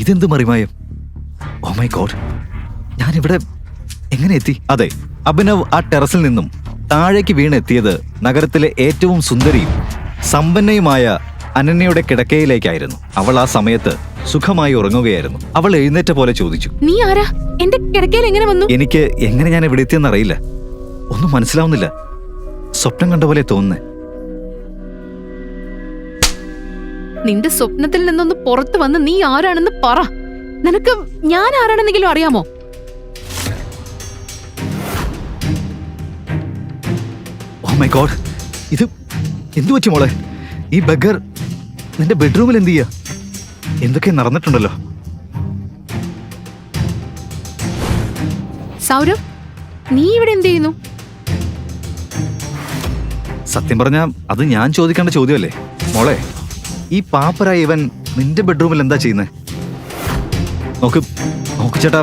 ഇതെന്ത് മറിമായം? ഓ my God, ഞാനിവിടെ എങ്ങനെ എത്തി? അതെ, അഭിനവ് ആ ടെറസിൽ നിന്നും താഴേക്ക് വീണെത്തിയത് നഗരത്തിലെ ഏറ്റവും സുന്ദരിയും സമ്പന്നയുമായ അനന്യയുടെ കിടക്കയിലേക്കായിരുന്നു. അവൾ ആ സമയത്ത് സുഖമായി ഉറങ്ങുകയായിരുന്നു. അവൾ എഴുന്നേറ്റ പോലെ ചോദിച്ചു, നീ ആരാ? എന്റെ കിടക്കയിൽ എങ്ങനെ വന്നു? എനിക്ക് എങ്ങനെ ഞാൻ ഇവിടെ എത്തിയെന്ന് അറിയില്ല. ഒന്നും മനസ്സിലാവുന്നില്ല. സ്വപ്നം കണ്ട പോലെ തോന്നുന്നേ. നിന്റെ സ്വപ്നത്തിൽ നിന്നൊന്ന് പുറത്തു വന്ന് നീ ആരാണെന്ന് പറ. നിനക്ക് ഞാൻ ആരാണെന്നെങ്കിലും അറിയാമോ? ഓ മൈ ഗോഡ്, ഇത് എന്തു പറ്റി മോളെ? ഈ ബഗർ നിന്റെ ബെഡ്റൂമിൽ എന്ത് ചെയ്യാ? എന്തൊക്കെ നടന്നിട്ടുണ്ടല്ലോ. സൗരവ്, നീ ഇവിടെ എന്ത് ചെയ്യുന്നു? സത്യം പറഞ്ഞാ അത് ഞാൻ ചോദിക്കേണ്ട ചോദ്യമല്ലേ മോളെ. ഈ പാപ്പരായ ഇവൻ നിന്റെ ബെഡ്റൂമിൽ എന്താ ചെയ്യുന്നേ? നോക്ക് ചേട്ടാ,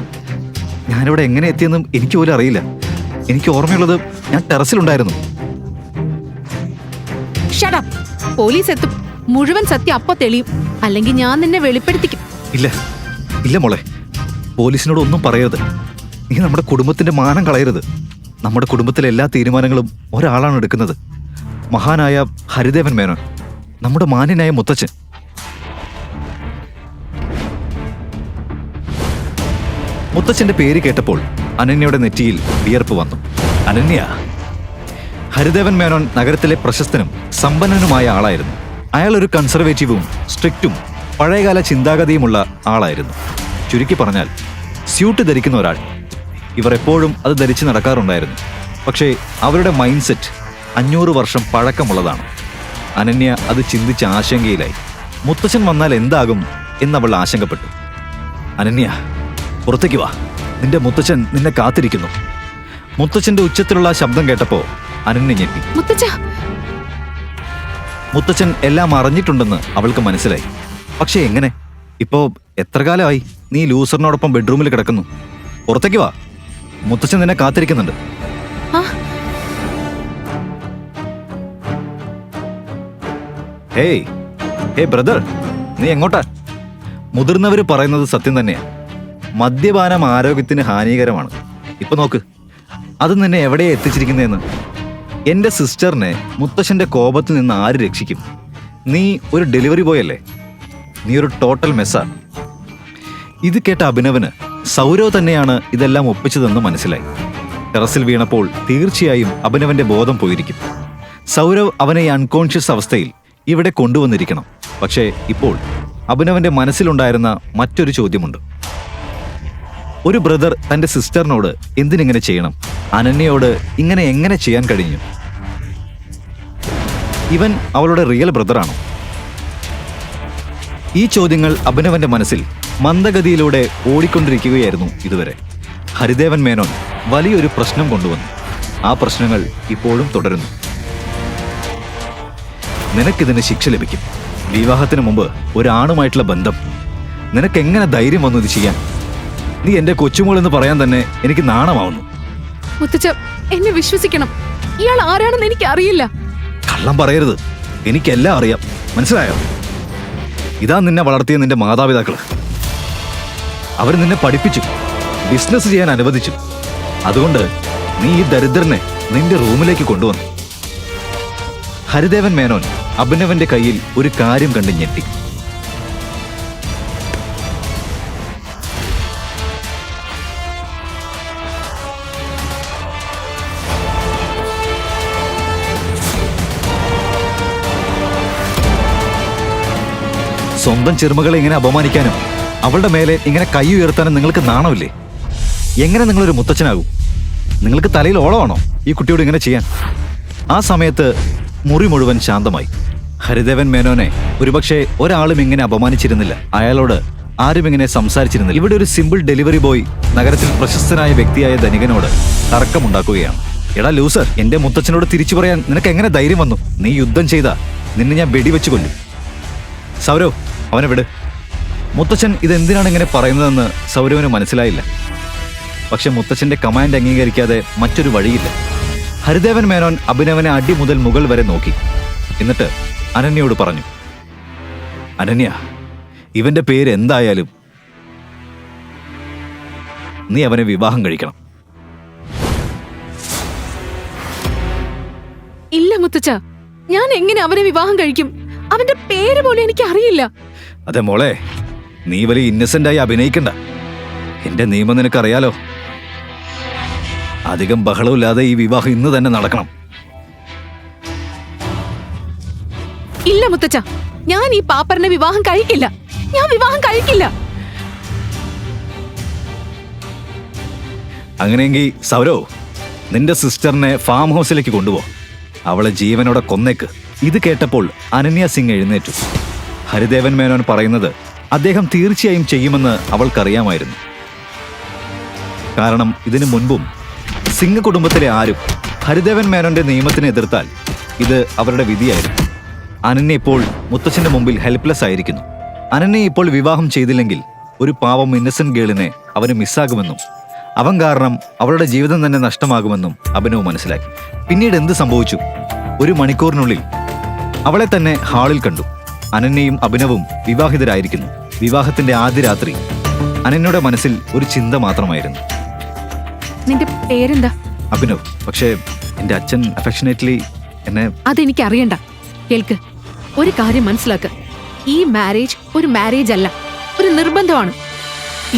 ഞാനിവിടെ എങ്ങനെ എത്തിയെന്നും എനിക്ക് പോലും അറിയില്ല. എനിക്ക് ഓർമ്മയുള്ളത് ഞാൻ ടെറസിലുണ്ടായിരുന്നു. Shut up. പോലീസ് എത്തും, മുഴുവൻ സത്യം അപ്പൊ തെളിയും. അല്ലെങ്കിൽ ഞാൻ നിന്നെ വെളിപ്പെടുത്തിക്കും. ഇല്ല മോളെ, പോലീസിനോട് ഒന്നും പറയരുത്. നീ നമ്മുടെ കുടുംബത്തിന്റെ മാനം കളയരുത്. നമ്മുടെ കുടുംബത്തിലെ എല്ലാ തീരുമാനങ്ങളും ഒരാളാണ് എടുക്കുന്നത്. മഹാനായ ഹരിദേവൻ മേനോൻ, നമ്മുടെ മാന്യനായ മുത്തച്ഛൻ. മുത്തച്ഛന്റെ പേര് കേട്ടപ്പോൾ അനന്യയുടെ നെറ്റിയിൽ വിയർപ്പ് വന്നു. അനന്യ, ഹരിദേവൻ മേനോൻ നഗരത്തിലെ പ്രശസ്തനും സമ്പന്നനുമായ ആളായിരുന്നു. അയാൾ ഒരു കൺസർവേറ്റീവും സ്ട്രിക്റ്റും പഴയകാല ചിന്താഗതിയുമുള്ള ആളായിരുന്നു. ചുരുക്കി പറഞ്ഞാൽ സ്യൂട്ട് ധരിക്കുന്ന ഒരാൾ. ഇവർ എപ്പോഴും അത് ധരിച്ച് നടക്കാറുണ്ടായിരുന്നു. പക്ഷേ അവരുടെ മൈൻഡ് സെറ്റ് 500 വർഷം പഴക്കമുള്ളതാണ്. അനന്യ അത് ചിന്തിച്ച് ആശങ്കയിലായി. മുത്തച്ഛൻ വന്നാൽ എന്താകും എന്നവൾ ആശങ്കപ്പെട്ടു. അനന്യ, പുറത്തേക്ക് വാ, നിന്റെ മുത്തച്ഛൻ നിന്നെ കാത്തിരിക്കുന്നു. മുത്തച്ഛന്റെ ഉച്ചത്തിലുള്ള ശബ്ദം കേട്ടപ്പോ അനന്യ ഞെട്ടി. മുത്തച്ഛൻ എല്ലാം അറിഞ്ഞിട്ടുണ്ടെന്ന് അവൾക്ക് മനസ്സിലായി. പക്ഷെ എങ്ങനെ? ഇപ്പോ എത്ര കാലമായി നീ ലൂസറിനോടൊപ്പം ബെഡ്റൂമിൽ കിടക്കുന്നു? പുറത്തേക്ക് വാ, മുത്തച്ഛൻ നിന്നെ കാത്തിരിക്കുന്നുണ്ട്. ഹേയ് ബ്രദർ, നീ എങ്ങോട്ടാ? മുതിർന്നവര് പറയുന്നത് സത്യം തന്നെയാ. മദ്യപാനം ആരോഗ്യത്തിന് ഹാനികരമാണ്. ഇപ്പൊ നോക്ക്, അത് നിന്നെ എവിടെയാ എത്തിച്ചിരിക്കുന്നതെന്ന്. എന്റെ സിസ്റ്ററിനെ മുത്തശ്ശന്റെ കോപത്തിൽ നിന്ന് ആര് രക്ഷിക്കും? നീ ഒരു ഡെലിവറി ബോയ് അല്ലേ? നീ ഒരു ടോട്ടൽ മെസ്സാ. ഇത് കേട്ട അഭിനവന് സൗരവ് തന്നെയാണ് ഇതെല്ലാം ഒപ്പിച്ചതെന്ന് മനസ്സിലായി. ടെറസിൽ വീണപ്പോൾ തീർച്ചയായും അഭിനവന്റെ ബോധം പോയിരിക്കും. സൗരവ് അവനെ ഈ അൺകോൺഷ്യസ് അവസ്ഥയിൽ ഇവിടെ കൊണ്ടുവന്നിരിക്കണം. പക്ഷേ ഇപ്പോൾ അഭിനവന്റെ മനസ്സിലുണ്ടായിരുന്ന മറ്റൊരു ചോദ്യമുണ്ട്. ഒരു ബ്രദർ തന്റെ സിസ്റ്ററിനോട് എന്തിനിങ്ങനെ ചെയ്യണം? അനന്യയോട് ഇങ്ങനെ എങ്ങനെ ചെയ്യാൻ കഴിഞ്ഞു? ഇവൻ അവളുടെ റിയൽ ബ്രദറാണോ? ഈ ചോദ്യങ്ങൾ അഭിനവന്റെ മനസ്സിൽ മന്ദഗതിയിലൂടെ ഓടിക്കൊണ്ടിരിക്കുകയായിരുന്നു ഇതുവരെ. ഹരിദേവൻ മേനോൻ വലിയൊരു പ്രശ്നം കൊണ്ടുവന്നു. ആ പ്രശ്നങ്ങൾ ഇപ്പോഴും തുടരുന്നു. നിനക്കിതിന് ശിക്ഷ ലഭിക്കും. വിവാഹത്തിന് മുമ്പ് ഒരാണുമായിട്ടുള്ള ബന്ധം. നിനക്കെങ്ങനെ ധൈര്യം വന്നു ഇത് ചെയ്യാൻ? നീ എന്റെ കൊച്ചുമോൾ എന്ന് പറയാൻ തന്നെ എനിക്ക് നാണമാവുന്നു. മുത്തച്ഛ, എന്നെ വിശ്വസിക്കണം. ഇയാൾ ആരാണെന്ന് എനിക്ക് അറിയില്ല. കള്ളം പറയരുത്, എനിക്കെല്ലാം അറിയാം. മനസ്സിലായോ? ഇതാ നിന്നെ വളർത്തിയ നിന്റെ മാതാപിതാക്കള്. അവർ നിന്നെ പഠിപ്പിച്ചു, ബിസിനസ് ചെയ്യാൻ അനുവദിച്ചു. അതുകൊണ്ട് നീ ഈ ദരിദ്രനെ നിന്റെ റൂമിലേക്ക് കൊണ്ടുവന്നു. ഹരിദേവൻ മേനോൻ അഭിനവന്റെ കയ്യിൽ ഒരു കാര്യം കണ്ട് ഞെട്ടി. സ്വന്തം ചെറുമകളെ ഇങ്ങനെ അപമാനിക്കാനും അവളുടെ മേലെ ഇങ്ങനെ കൈ ഉയർത്താനും നിങ്ങൾക്ക് നാണമില്ലേ? എങ്ങനെ നിങ്ങളൊരു മുത്തച്ഛനാകും? നിങ്ങൾക്ക് തലയിൽ ഓളമാണോ ഈ കുട്ടിയോട് ഇങ്ങനെ ചെയ്യാൻ? ആ സമയത്ത് മുറി മുഴുവൻ ശാന്തമായി. ഹരിദേവൻ മേനോനെ ഒരുപക്ഷെ ഒരാളും ഇങ്ങനെ അപമാനിച്ചിരുന്നില്ല. അയാളോട് ആരും ഇങ്ങനെ സംസാരിച്ചിരുന്നില്ല. ഇവിടെ ഒരു സിമ്പിൾ ഡെലിവറി ബോയ് നഗരത്തിൽ പ്രശസ്തനായ വ്യക്തിയായ ധനികനോട് തർക്കമുണ്ടാക്കുകയാണ്. എടാ ലൂസർ, എന്റെ മുത്തച്ഛനോട് തിരിച്ചു പറയാൻ നിനക്ക് എങ്ങനെ ധൈര്യം വന്നു? നീ യുദ്ധം ചെയ്താ നിന്നെ ഞാൻ വെടിവെച്ച് കൊല്ലും. സൗരവ്, അവനെ വിട്. മുത്തച്ഛൻ ഇതെന്തിനാണ് ഇങ്ങനെ പറയുന്നതെന്ന് സൗരവിന് മനസ്സിലായില്ല. പക്ഷെ മുത്തച്ഛന്റെ കമാൻഡ് അംഗീകരിക്കാതെ മറ്റൊരു വഴിയില്ല. ഹരിദേവൻ മേനോൻ അഭിനവനെ അടി മുതൽ മുകൾ വരെ നോക്കി. എന്നിട്ട് അനന്യയോട് പറഞ്ഞു, അനന്യ, ഇവന്റെ പേര് എന്തായാലും നീ അവനെ വിവാഹം കഴിക്കണം. ഇല്ല മുത്തച്ഛ, ഞാൻ എങ്ങനെ അവനെ വിവാഹം കഴിക്കും? അവന്റെ പേര് പോലും എനിക്ക് അറിയില്ല. അതെ മോളെ, നീ വലിയ ഇന്നസെന്റായി അഭിനയിക്കണ്ട. എന്റെ നിയമം നിനക്കറിയാലോ. അധികം ബഹളമില്ലാതെ ഈ വിവാഹം ഇന്ന് തന്നെ നടക്കണം. ഇല്ല മുത്തച്ഛ, ഞാൻ ഈ പാപ്പറിനെ വിവാഹം കഴിക്കില്ല. ഞാൻ വിവാഹം കഴിക്കില്ല. അങ്ങനെയെങ്കിൽ സൗരവ്, നിന്റെ സിസ്റ്ററിനെ ഫാം ഹൗസിലേക്ക് കൊണ്ടുപോ. അവളെ ജീവനോടെ കൊന്നേക്ക്. ഇത് കേട്ടപ്പോൾ അനന്യ സിംഗ് എഴുന്നേറ്റു. ഹരിദേവൻ മേനോൻ പറയുന്നത് അദ്ദേഹം തീർച്ചയായും ചെയ്യുമെന്ന് അവൾക്കറിയാമായിരുന്നു. കാരണം ഇതിനു മുൻപും സിംഗ് കുടുംബത്തിലെ ആരും ഹരിദേവൻ മേനോന്റെ നിയമത്തിനെ എതിർത്താൽ ഇത് അവരുടെ വിധിയായിരുന്നു. അനന്യ ഇപ്പോൾ മുത്തച്ഛന്റെ മുമ്പിൽ ഹെൽപ്ലെസ് ആയിരിക്കുന്നു. അനന്യ ഇപ്പോൾ വിവാഹം ചെയ്തില്ലെങ്കിൽ ഒരു പാവം ഇന്നസെന്റ് ഗേളിനെ അവന് മിസ്സാകുമെന്നും അവൻ കാരണം അവളുടെ ജീവിതം തന്നെ നഷ്ടമാകുമെന്നും അഭിനവ് മനസ്സിലാക്കി. പിന്നീട് എന്ത് സംഭവിച്ചു? 1 മണിക്കൂറിനുള്ളിൽ അവളെ തന്നെ ഹാളിൽ കണ്ടു. അനന്യയും അഭിനവും വിവാഹിതരായിരിക്കുന്നു. വിവാഹത്തിന്റെ ആദ്യ രാത്രി അനന്യയുടെ മനസ്സിൽ ഒരു ചിന്ത മാത്രമായിരുന്നു. നിന്റെ പേരെന്താ? അഭിനവ്. പക്ഷേ എന്റെ അച്ഛൻ അഫെക്ഷനേറ്റ്ലി എന്നെ... അതെനിക്ക് അറിയണ്ട. കേൾക്ക്, ഒരു കാര്യം മനസ്സിലാക്ക്. ഈ മാരേജ് ഒരു മാരേജ് അല്ല, ഒരു നിർബന്ധമാണ്.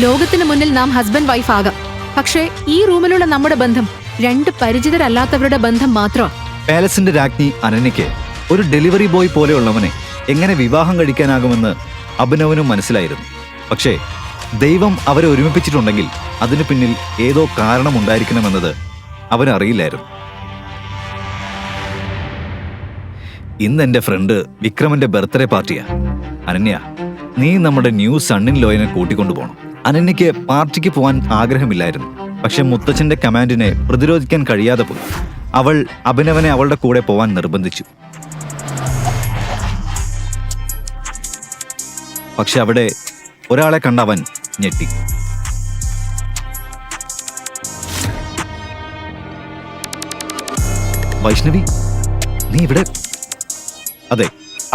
ലോകത്തിന് മുന്നിൽ നാം ഹസ്ബൻഡ് വൈഫ് ആകാം, പക്ഷേ ഈ റൂമിലുള്ള നമ്മുടെ ബന്ധം 2 പരിചിതരല്ലാത്തവരുടെ ബന്ധം മാത്രമാണ്. പാലസിന്റെ രാജ്ഞി അനന്യയ്ക്ക് ഒരു ഡെലിവറി ബോയ് പോലെയുള്ളവനെ എങ്ങനെ വിവാഹം കഴിക്കാനാകുമെന്ന് അഭിനവനും മനസ്സിലായിരുന്നു. പക്ഷേ ദൈവം അവരെ ഒരുമിപ്പിച്ചിട്ടുണ്ടെങ്കിൽ അതിനു പിന്നിൽ ഏതോ കാരണമുണ്ടായിരിക്കണമെന്നത് അവനറിയില്ലായിരുന്നു. ഇന്ന് എന്റെ ഫ്രണ്ട് വിക്രമന്റെ ബർത്ത്ഡേ പാർട്ടിയാ. അനന്യ, നീ നമ്മുടെ ന്യൂ സണ്ണിൻ ലോയനെ കൂട്ടിക്കൊണ്ടുപോകണം. അനന്യയ്ക്ക് പാർട്ടിക്ക് പോകാൻ ആഗ്രഹമില്ലായിരുന്നു. പക്ഷെ മുത്തച്ഛന്റെ കമാൻഡിനെ പ്രതിരോധിക്കാൻ കഴിയാതെ പോയി. അവൾ അഭിനവനെ അവളുടെ കൂടെ പോവാൻ നിർബന്ധിച്ചു. പക്ഷെ അവിടെ ഒരാളെ കണ്ടവൻ ഞെട്ടി. വൈഷ്ണവി, നീ ഇവിടെ? അതെ,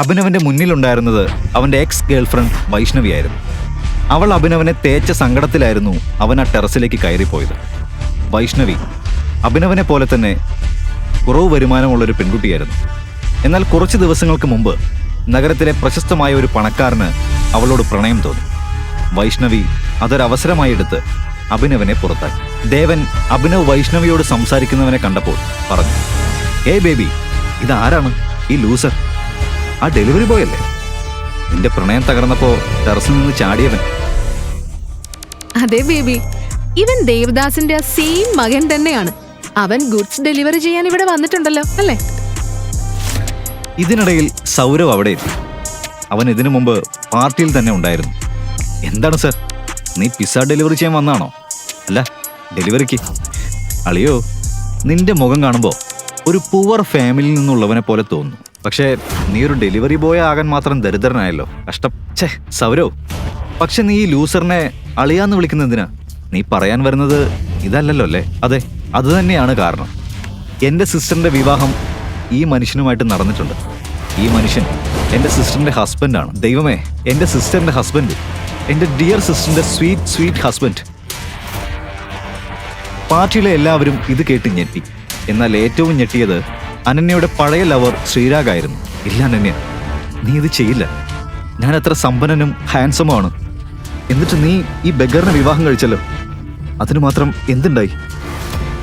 അഭിനവന്റെ മുന്നിലുണ്ടായിരുന്നത് അവന്റെ എക്സ് ഗേൾഫ്രണ്ട് വൈഷ്ണവിയായിരുന്നു. അവൾ അഭിനവനെ തേച്ച സങ്കടത്തിലായിരുന്നു അവൻ ആ ടെറസിലേക്ക് കയറിപ്പോയത്. വൈഷ്ണവി അഭിനവനെ പോലെ തന്നെ കുറവ് വരുമാനമുള്ളൊരു പെൺകുട്ടിയായിരുന്നു. എന്നാൽ കുറച്ച് ദിവസങ്ങൾക്ക് മുമ്പ് നഗരത്തിലെ പ്രശസ്തമായ ഒരു പണക്കാരന് അവളോട് പ്രണയം തോന്നി. വൈഷ്ണവി അതൊരവസരമായി എടുത്ത് അഭിനവനെ പുറത്താക്കി. ദേവൻ അഭിനവ് വൈഷ്ണവിയോട് സംസാരിക്കുന്നവനെ കണ്ടപ്പോൾ പറഞ്ഞു, ഏയ് ബേബി, ഇതാരാണ് ഈ ലൂസർ? ആ ഡെലിവറി ബോയ് അല്ലേ? നിന്റെ പ്രണയം തകർന്നപ്പോ ടെറസിൽ നിന്ന് ചാടിയവൻ. അതെ ബേബി, ഇവൻ ദേവദാസിന്റെ സെയിം മകൻ തന്നെയാണ്. അവൻ ഗുഡ്സ് ഡെലിവറി ചെയ്യാൻ ഇവിടെ വന്നിട്ടുണ്ടല്ലോ അല്ലേ? ഇതിനിടയിൽ സൗരവ് അവിടെ എത്തി. അവൻ ഇതിനു മുമ്പ് പാർട്ടിയിൽ തന്നെ ഉണ്ടായിരുന്നു. എന്താണ് സർ, നീ പിസ്സ ഡെലിവറി ചെയ്യാൻ വന്നാണോ? അല്ല, ഡെലിവറിക്ക്. അളിയോ, നിന്റെ മുഖം കാണുമ്പോൾ ഒരു പുവർ ഫാമിലിയിൽ നിന്നുള്ളവനെ പോലെ തോന്നുന്നു. പക്ഷേ നീ ഒരു ഡെലിവറി ബോയ് ആകാൻ മാത്രം ദരിദ്രനായല്ലോ. കഷ്ടം. ഛേ സൗരവ്, പക്ഷെ നീ ഈ ലൂസറിനെ അളിയാന്ന് വിളിക്കുന്നതിനാ? നീ പറയാൻ വരുന്നത് ഇതല്ലല്ലോ അല്ലേ? അതെ, അത് തന്നെയാണ് കാരണം. എൻ്റെ സിസ്റ്ററിന്റെ വിവാഹം ഈ മനുഷ്യനുമായിട്ട് നടന്നിട്ടുണ്ട്. ഈ മനുഷ്യൻ എൻ്റെ സിസ്റ്ററിന്റെ ഹസ്ബൻഡാണ്. ദൈവമേ, എൻ്റെ സിസ്റ്ററിന്റെ ഹസ്ബൻഡ്, എൻ്റെ ഡിയർ സിസ്റ്ററിന്റെ സ്വീറ്റ് സ്വീറ്റ് ഹസ്ബൻഡ്. പാർട്ടിയിലെ എല്ലാവരും ഇത് കേട്ട് ഞെട്ടി. എന്നാൽ ഏറ്റവും ഞെട്ടിയത് അനന്യയുടെ പഴയ ലവർ ശ്രീരാഗായിരുന്നു. ഇല്ല അനന്യ, നീ ഇത് ചെയ്യില്ല. ഞാൻ അത്ര സമ്പന്നനും ഹാൻസമാണ്. എന്നിട്ട് നീ ഈ ബെഗറിനെ വിവാഹം കഴിച്ചല്ലോ. അതിന് മാത്രം എന്തുണ്ടായി?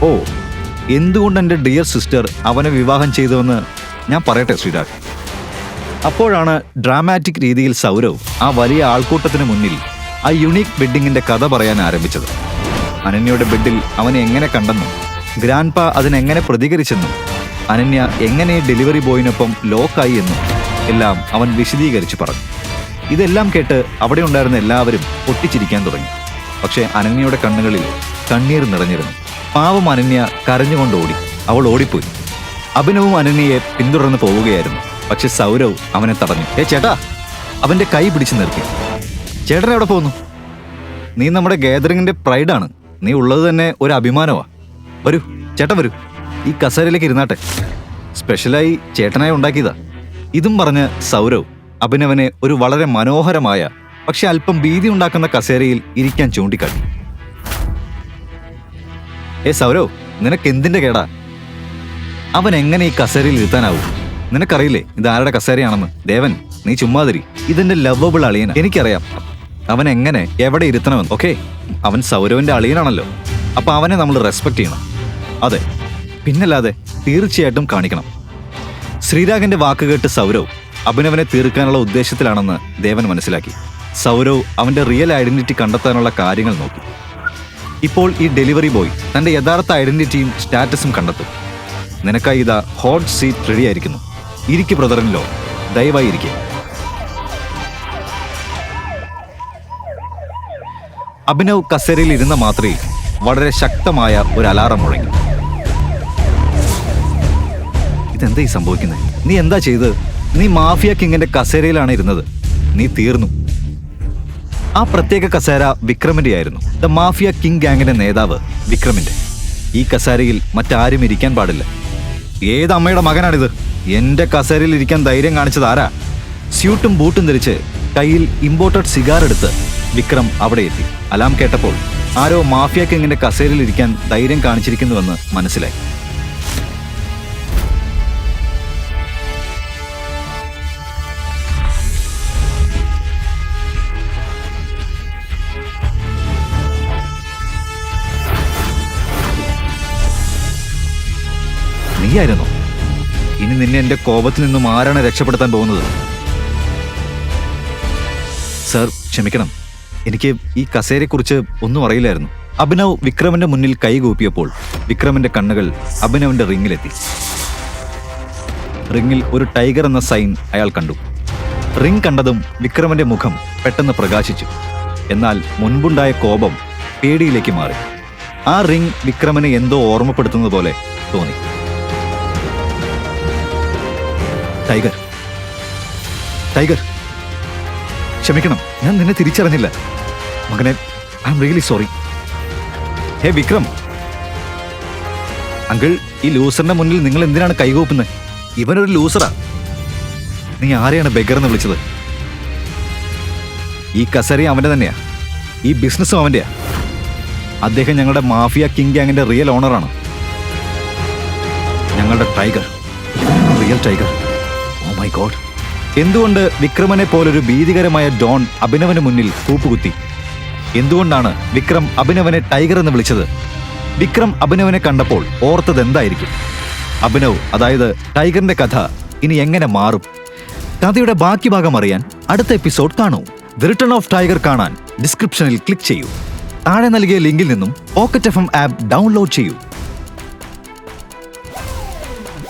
ഓ, എന്തുകൊണ്ട് എൻ്റെ ഡിയർ സിസ്റ്റർ അവനെ വിവാഹം ചെയ്തുവെന്ന് ഞാൻ പറയട്ടെ ശ്രീരാഗ്. അപ്പോഴാണ് ഡ്രാമാറ്റിക് രീതിയിൽ സൗരവ് ആ വലിയ ആൾക്കൂട്ടത്തിന് മുന്നിൽ ആ യുണീക്ക് ബെഡിങ്ങിന്റെ കഥ പറയാൻ ആരംഭിച്ചത്. അനന്യയുടെ ബെഡിൽ അവനെ എങ്ങനെ കണ്ടെന്നും ഗ്രാൻഡ്പ അതിനെങ്ങനെ പ്രതികരിച്ചെന്നും അനന്യ എങ്ങനെ ഡെലിവറി ബോയിനൊപ്പം ലോക്കായി എന്നും എല്ലാം അവൻ വിശദീകരിച്ച് പറഞ്ഞു. ഇതെല്ലാം കേട്ട് അവിടെ ഉണ്ടായിരുന്ന എല്ലാവരും പൊട്ടിച്ചിരിക്കാൻ തുടങ്ങി. പക്ഷേ അനന്യയുടെ കണ്ണുകളിൽ കണ്ണീർ നിറഞ്ഞിരുന്നു. പാവം അനന്യ കരഞ്ഞുകൊണ്ട് ഓടി. അവൾ ഓടിപ്പോയി. അഭിനവും അനന്യയെ പിന്തുടർന്ന് പോവുകയായിരുന്നു. പക്ഷെ സൗരവ് അവനെ തടഞ്ഞു. ചേട്ടാ, അവന്റെ കൈ പിടിച്ചു നിർത്തി. ചേട്ടൻ എവിടെ പോകുന്നു? നീ നമ്മുടെ ഗാദറിങ്ങിന്റെ പ്രൈഡാണ്. നീ ഉള്ളത് തന്നെ ഒരു അഭിമാനമാ. വരൂ ചേട്ടൻ, വരൂ, ഈ കസേരയിലേക്ക് ഇരുന്നാട്ടെ. സ്പെഷ്യലായി ചേട്ടനായി ഉണ്ടാക്കിയതാ. ഇതും പറഞ്ഞ് സൗരവ് അഭിനവനെ ഒരു വളരെ മനോഹരമായ പക്ഷെ അല്പം ഭീതി ഉണ്ടാക്കുന്ന കസേരയിൽ ഇരിക്കാൻ ചൂണ്ടിക്കാട്ടി. സൗരവ്, നിനക്ക് എന്തിന്റെ കേടാ? അവൻ എങ്ങനെ ഈ കസേരയിൽ ഇരുത്താനാവും? നിനക്കറിയില്ലേ ഇത് ആരുടെ കസേരയാണെന്ന്? ദേവൻ, നീ ചുമ്മാതിരി. ഇതെന്റെ ലവബിൾ അളിയൻ. എനിക്കറിയാം അവൻ എങ്ങനെ എവിടെ ഇരുത്തണമെന്ന്. ഓക്കെ, അവൻ സൗരവിന്റെ അളിയനാണല്ലോ. അപ്പൊ അവനെ നമ്മൾ റെസ്പെക്ട് ചെയ്യണം. അതെ, പിന്നല്ലാതെ തീർച്ചയായിട്ടും കാണിക്കണം. ശ്രീരാഗിന്റെ വാക്ക് കേട്ട് സൗരവ് അഭിനവനെ തീർക്കാനുള്ള ഉദ്ദേശത്തിലാണെന്ന് ദേവൻ മനസ്സിലാക്കി. സൗരവ് അവന്റെ റിയൽ ഐഡന്റിറ്റി കണ്ടെത്താനുള്ള കാര്യങ്ങൾ നോക്കി. ഇപ്പോൾ ഈ ഡെലിവറി ബോയ് തന്റെ യഥാർത്ഥ ഐഡന്റിറ്റിയും സ്റ്റാറ്റസും കണ്ടെത്തും. നിനക്കായി ഇതാ ഹോട്ട് സീറ്റ് റെഡി ആയിരിക്കുന്നു. ഇരിക്ക് ബ്രദറിനിലോ, ദയവായി ഇരിക്കുക. അഭിനവ് കസേരയിൽ ഇരുന്ന മാത്രയിൽ വളരെ ശക്തമായ ഒരു അലാറം മുഴങ്ങി. ഇതെന്താ ഈ സംഭവിക്കുന്നത്? നീ എന്താ ചെയ്തത്? നീ മാഫിയ കിങ്ങിന്റെ കസേരയിലാണ് ഇരുന്നത്. നീ തീർന്നു. ആ പ്രത്യേക കസേര വിക്രമിന്റെ ആയിരുന്നു. ദ മാഫിയ കിങ് ഗാങ്ങിന്റെ നേതാവ് വിക്രമിന്റെ. ഈ കസേരയിൽ മറ്റാരും ഇരിക്കാൻ പാടില്ല. ഏത് അമ്മയുടെ മകനാണിത്? എന്റെ കസേരയിൽ ഇരിക്കാൻ ധൈര്യം കാണിച്ചത് ആരാ? സ്യൂട്ടും ബൂട്ടും ധരിച്ച് കയ്യിൽ ഇമ്പോർട്ടഡ് സിഗാർ എടുത്ത് വിക്രം അവിടെ എത്തി. അലാം കേട്ടപ്പോൾ ആരോ മാഫിയ കിങ്ങിന്റെ കസേരയിൽ ഇരിക്കാൻ ധൈര്യം കാണിച്ചിരിക്കുന്നുവെന്ന് മനസ്സിലായി. നീയായിരുന്നോ? ഇനി നിന്നെ എന്റെ കോപത്തിൽ നിന്നും ആരാണ് രക്ഷപ്പെടുത്താൻ പോകുന്നത്? സർ, ക്ഷമിക്കണം. എനിക്ക് ഈ കസേരയെക്കുറിച്ച് ഒന്നും അറിയില്ലായിരുന്നു. അഭിനവ് വിക്രമിന്റെ മുന്നിൽ കൈകൂപ്പിയപ്പോൾ വിക്രമിന്റെ കണ്ണുകൾ അഭിനവിന്റെ റിങ്ങിലെത്തി. റിങ്ങിൽ ഒരു ടൈഗർ എന്ന സൈൻ അയാൾ കണ്ടു. റിങ് കണ്ടതും വിക്രമിന്റെ മുഖം പെട്ടെന്ന് പ്രകാശിച്ചു. എന്നാൽ മുൻപുണ്ടായ കോപം പേടിയിലേക്ക് മാറി. ആ റിങ് വിക്രമിനെ എന്തോ ഓർമ്മപ്പെടുത്തുന്നത് പോലെ തോന്നി. ടൈഗർ, ടൈഗർ, ക്ഷമിക്കണം, ഞാൻ നിന്നെ തിരിച്ചറിഞ്ഞില്ല മകനെ. I am really sorry. Hey Vikram uncle, ഈ ലൂസറിന്റെ മുന്നിൽ നിങ്ങൾ എന്തിനാണ് കൈകൂപ്പുന്നത്? ഇവനൊരു ലൂസറാ. നീ ആരെയാണ് ബെഗർ എന്ന് വിളിച്ചത്? ഈ കസേരയും അവന്റെ തന്നെയാ, ഈ ബിസിനസ്സും അവന്റെയാ. അദ്ദേഹം ഞങ്ങളുടെ മാഫിയ കിങ് ഗാങ്ങിന്റെ റിയൽ ഓണറാണ്. ഞങ്ങളുടെ tiger, real tiger. Oh my god. എന്തുകൊണ്ട് വിക്രമനെ പോലൊരു ഭീതികരമായ ഡോൺ അഭിനവന് മുന്നിൽ കൂപ്പുകുത്തി? എന്തുകൊണ്ടാണ് വിക്രം അഭിനവനെ ടൈഗർ എന്ന് വിളിച്ചത്? വിക്രം അഭിനവനെ കണ്ടപ്പോൾ ഓർത്തത് എന്തായിരിക്കും? അഭിനവ്, അതായത് ടൈഗറിന്റെ കഥ ഇനി എങ്ങനെ മാറും? കഥയുടെ ബാക്കി ഭാഗം അറിയാൻ അടുത്ത എപ്പിസോഡ് കാണൂ. ദി റിട്ടേൺ ഓഫ് ടൈഗർ കാണാൻ ഡിസ്ക്രിപ്ഷനിൽ ക്ലിക്ക് ചെയ്യൂ. താഴെ നൽകിയ ലിങ്കിൽ നിന്നും പോക്കറ്റ് FM ആപ്പ് ഡൗൺലോഡ് ചെയ്യൂ.